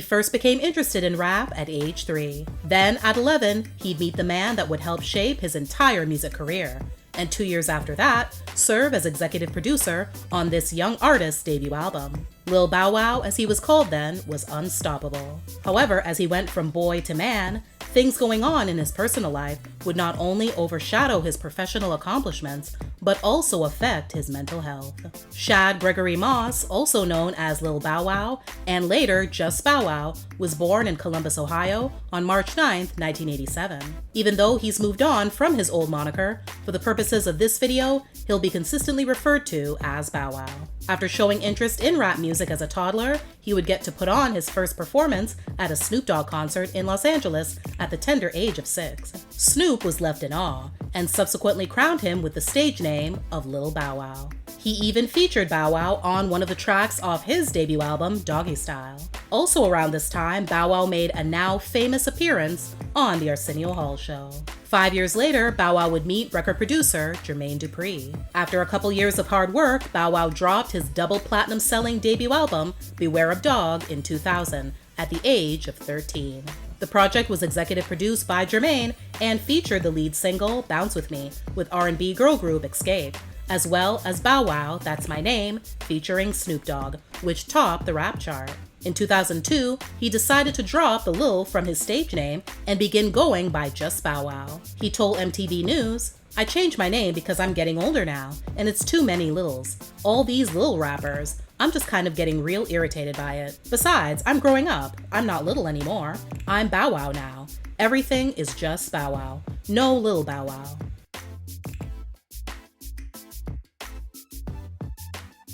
first became interested in rap at age 3. Then, at 11, he'd meet the man that would help shape his entire music career, and 2 years after that, serve as executive producer on this young artist's debut album. Lil Bow Wow, as he was called then, was unstoppable. However, as he went from boy to man, things going on in his personal life would not only overshadow his professional accomplishments, but also affect his mental health. Shad Gregory Moss, also known as Lil Bow Wow, and later just Bow Wow, was born in Columbus, Ohio on March 9, 1987. Even though he's moved on from his old moniker, for the purposes of this video, he'll be consistently referred to as Bow Wow. After showing interest in rap music as a toddler, he would get to put on his first performance at a Snoop Dogg concert in Los Angeles at the tender age of 6. Snoop was left in awe, and subsequently crowned him with the stage name of Lil Bow Wow. He even featured Bow Wow on one of the tracks off his debut album, Doggy Style. Also around this time, Bow Wow made a now famous appearance on The Arsenio Hall Show. 5 years later, Bow Wow would meet record producer Jermaine Dupri. After a couple years of hard work, Bow Wow dropped his double platinum selling debut album, Beware of Dog, in 2000, at the age of 13. The project was executive produced by Jermaine and featured the lead single, Bounce With Me, with R&B girl group Escape, as well as Bow Wow, That's My Name, featuring Snoop Dogg, which topped the rap chart. In 2002, he decided to drop the Lil from his stage name and begin going by just Bow Wow. He told MTV News, "I changed my name because I'm getting older now, and it's too many Lils. All these Lil rappers, I'm just kind of getting real irritated by it. Besides, I'm growing up. I'm not little anymore. I'm Bow Wow now. Everything is just Bow Wow. No Lil Bow Wow."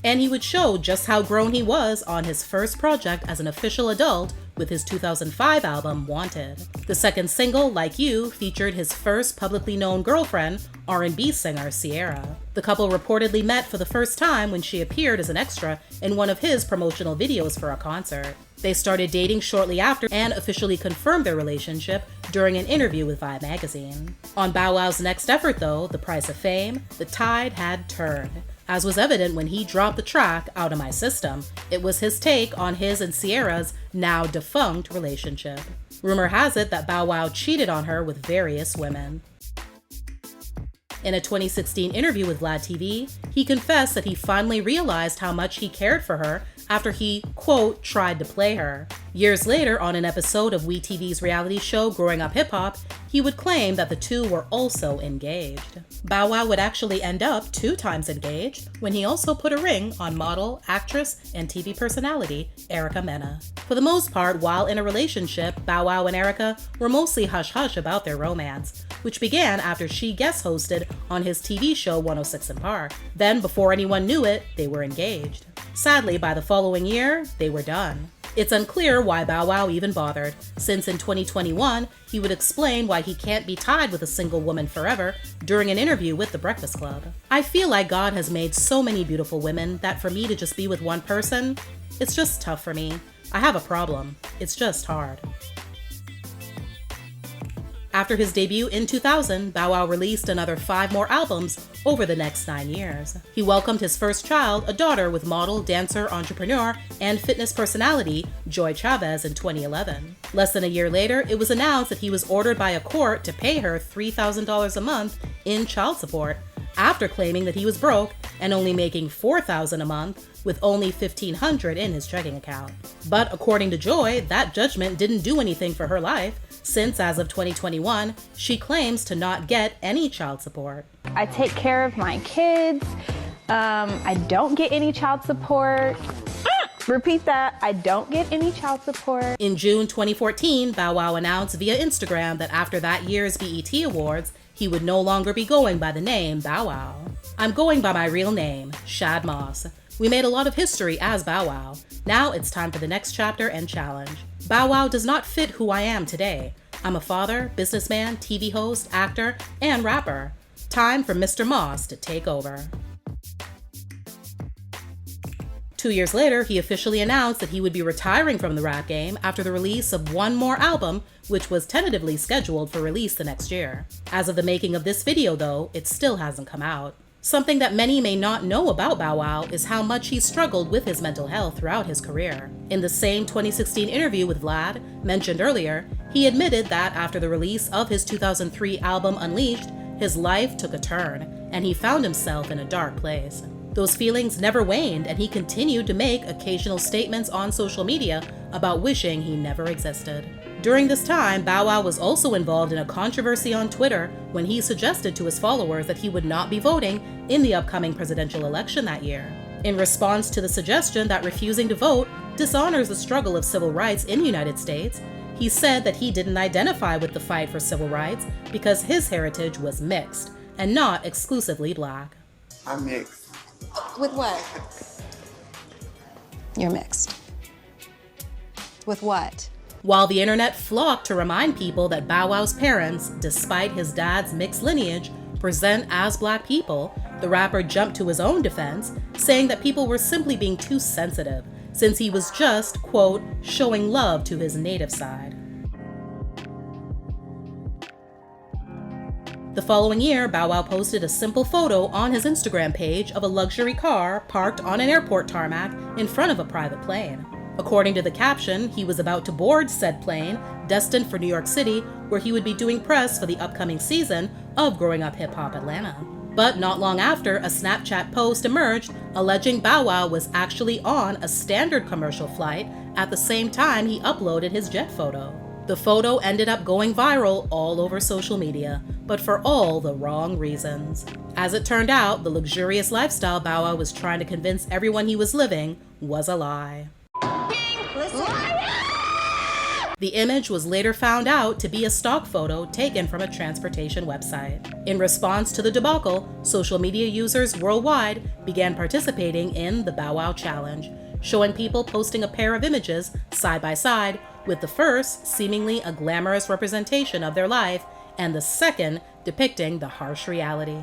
And he would show just how grown he was on his first project as an official adult with his 2005 album, Wanted. The second single, Like You, featured his first publicly known girlfriend, R&B singer Ciara. The couple reportedly met for the first time when she appeared as an extra in one of his promotional videos for a concert. They started dating shortly after and officially confirmed their relationship during an interview with Vibe magazine. On Bow Wow's next effort though, The Price of Fame, the tide had turned. As was evident when he dropped the track Out of My System, it was his take on his and Ciara's now defunct relationship. Rumor has it that Bow Wow cheated on her with various women. In a 2016 interview with Vlad TV, he confessed that he finally realized how much he cared for her after he, quote, tried to play her. Years later, on an episode of WeTV's reality show Growing Up Hip Hop, he would claim that the two were also engaged. Bow Wow would actually end up 2 times engaged when he also put a ring on model, actress, and TV personality Erica Mena. For the most part, while in a relationship, Bow Wow and Erica were mostly hush-hush about their romance, which began after she guest hosted on his TV show 106 & Park. Then, before anyone knew it, they were engaged. Sadly, by the following year, they were done. It's unclear why Bow Wow even bothered, since in 2021, he would explain why he can't be tied with a single woman forever during an interview with The Breakfast Club. "I feel like God has made so many beautiful women that for me to just be with one person, it's just tough for me. I have a problem. It's just hard." After his debut in 2000, Bow Wow released another 5 more albums over the next 9 years. He welcomed his first child, a daughter with model, dancer, entrepreneur, and fitness personality Joy Chavez in 2011. Less than a year later, it was announced that he was ordered by a court to pay her $3,000 a month in child support, after claiming that he was broke and only making $4,000 a month with only $1,500 in his checking account. But according to Joy, that judgment didn't do anything for her life, since as of 2021, she claims to not get any child support. "I take care of my kids. I don't get any child support." Repeat that. "I don't get any child support." In June 2014, Bow Wow announced via Instagram that after that year's BET Awards, he would no longer be going by the name Bow Wow. "I'm going by my real name, Shad Moss. We made a lot of history as Bow Wow. Now it's time for the next chapter and challenge. Bow Wow does not fit who I am today. I'm a father, businessman, TV host, actor, and rapper. Time for Mr. Moss to take over." 2 years later, he officially announced that he would be retiring from the rap game after the release of one more album, which was tentatively scheduled for release the next year. As of the making of this video though, it still hasn't come out. Something that many may not know about Bow Wow is how much he struggled with his mental health throughout his career. In the same 2016 interview with Vlad, mentioned earlier, he admitted that after the release of his 2003 album Unleashed, his life took a turn, and he found himself in a dark place. Those feelings never waned, and he continued to make occasional statements on social media about wishing he never existed. During this time, Bow Wow was also involved in a controversy on Twitter when he suggested to his followers that he would not be voting in the upcoming presidential election that year. In response to the suggestion that refusing to vote dishonors the struggle of civil rights in the United States, he said that he didn't identify with the fight for civil rights because his heritage was mixed and not exclusively Black. I'm mixed. With what? You're mixed. With what? While the internet flocked to remind people that Bow Wow's parents, despite his dad's mixed lineage, present as Black people, the rapper jumped to his own defense, saying that people were simply being too sensitive, since he was just, quote, showing love to his native side. The following year, Bow Wow posted a simple photo on his Instagram page of a luxury car parked on an airport tarmac in front of a private plane. According to the caption, he was about to board said plane, destined for New York City, where he would be doing press for the upcoming season of Growing Up Hip Hop Atlanta. But not long after, a Snapchat post emerged alleging Bow Wow was actually on a standard commercial flight at the same time he uploaded his jet photo. The photo ended up going viral all over social media, but for all the wrong reasons. As it turned out, the luxurious lifestyle Bow Wow was trying to convince everyone he was living was a lie. The image was later found out to be a stock photo taken from a transportation website. In response to the debacle, social media users worldwide began participating in the Bow Wow Challenge, showing people posting a pair of images side by side, with the first seemingly a glamorous representation of their life and the second depicting the harsh reality.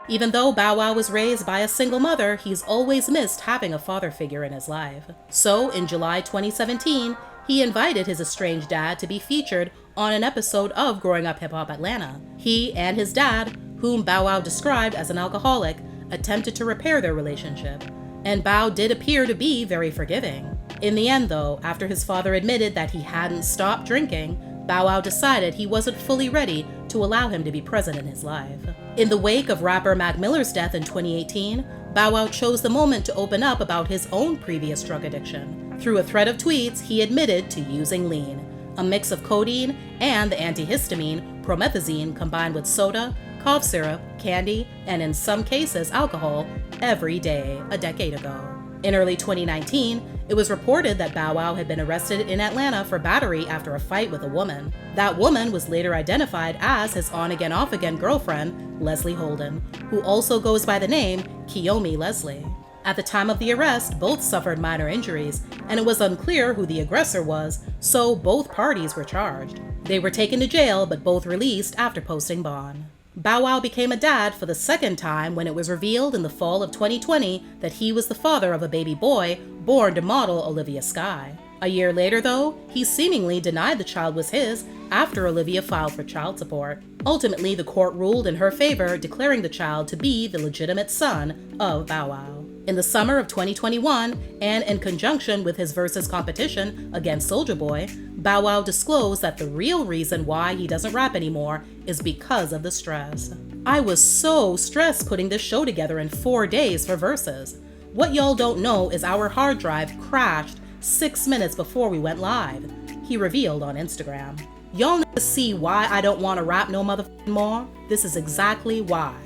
Even though Bow Wow was raised by a single mother, he's always missed having a father figure in his life. So, in July 2017, he invited his estranged dad to be featured on an episode of Growing Up Hip Hop Atlanta. He and his dad, whom Bow Wow described as an alcoholic, attempted to repair their relationship, and Bow did appear to be very forgiving. In the end, though, after his father admitted that he hadn't stopped drinking, Bow Wow decided he wasn't fully ready to allow him to be present in his life. In the wake of rapper Mac Miller's death in 2018, Bow Wow chose the moment to open up about his own previous drug addiction. Through a thread of tweets, he admitted to using lean, a mix of codeine and the antihistamine promethazine combined with soda, cough syrup, candy, and in some cases alcohol, every day a decade ago. In early 2019, it was reported that Bow Wow had been arrested in Atlanta for battery after a fight with a woman. That woman was later identified as his on-again, off-again girlfriend, Leslie Holden, who also goes by the name Kiyomi Leslie. At the time of the arrest, both suffered minor injuries, and it was unclear who the aggressor was, so both parties were charged. They were taken to jail, but both released after posting bond. Bow Wow became a dad for the second time when it was revealed in the fall of 2020 that he was the father of a baby boy born to model Olivia Skye. A year later, though, he seemingly denied the child was his after Olivia filed for child support. Ultimately, the court ruled in her favor, declaring the child to be the legitimate son of Bow Wow. In the summer of 2021, and in conjunction with his Versus competition against Soulja Boy, Bow Wow disclosed that the real reason why he doesn't rap anymore is because of the stress. I was so stressed putting this show together in 4 days for Versus. What y'all don't know is our hard drive crashed 6 minutes before we went live, he revealed on Instagram. Y'all need to see why I don't want to rap no motherfucking more? This is exactly why.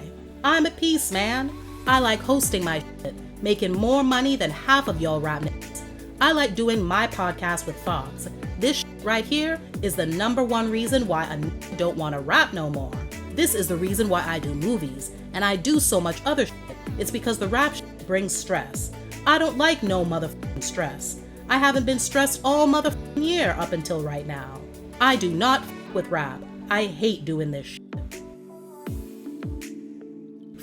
I'm at peace, man. I like hosting my shit, making more money than half of y'all rap niggas. I like doing my podcast with Fox. This shit right here is the #1 reason why I don't want to rap no more. This is the reason why I do movies, and I do so much other shit. It's because the rap shit brings stress. I don't like no motherfucking stress. I haven't been stressed all motherfucking year up until right now. I do not with rap. I hate doing this shit.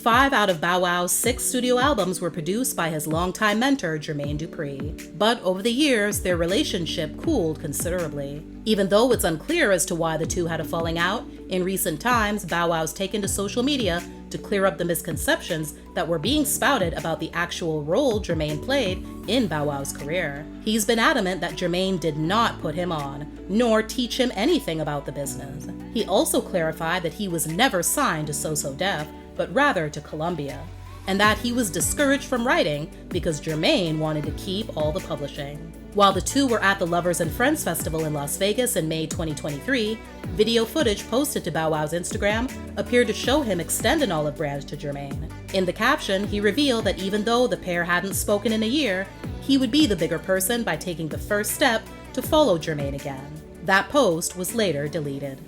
5 out of Bow Wow's 6 studio albums were produced by his longtime mentor, Jermaine Dupri. But over the years, their relationship cooled considerably. Even though it's unclear as to why the two had a falling out, in recent times, Bow Wow's taken to social media to clear up the misconceptions that were being spouted about the actual role Jermaine played in Bow Wow's career. He's been adamant that Jermaine did not put him on, nor teach him anything about the business. He also clarified that he was never signed to So So Def, but rather to Columbia, and that he was discouraged from writing because Jermaine wanted to keep all the publishing. While the two were at the Lovers and Friends Festival in Las Vegas in May 2023, video footage posted to Bow Wow's Instagram appeared to show him extend an olive branch to Jermaine. In the caption, he revealed that even though the pair hadn't spoken in a year, he would be the bigger person by taking the first step to follow Jermaine again. That post was later deleted.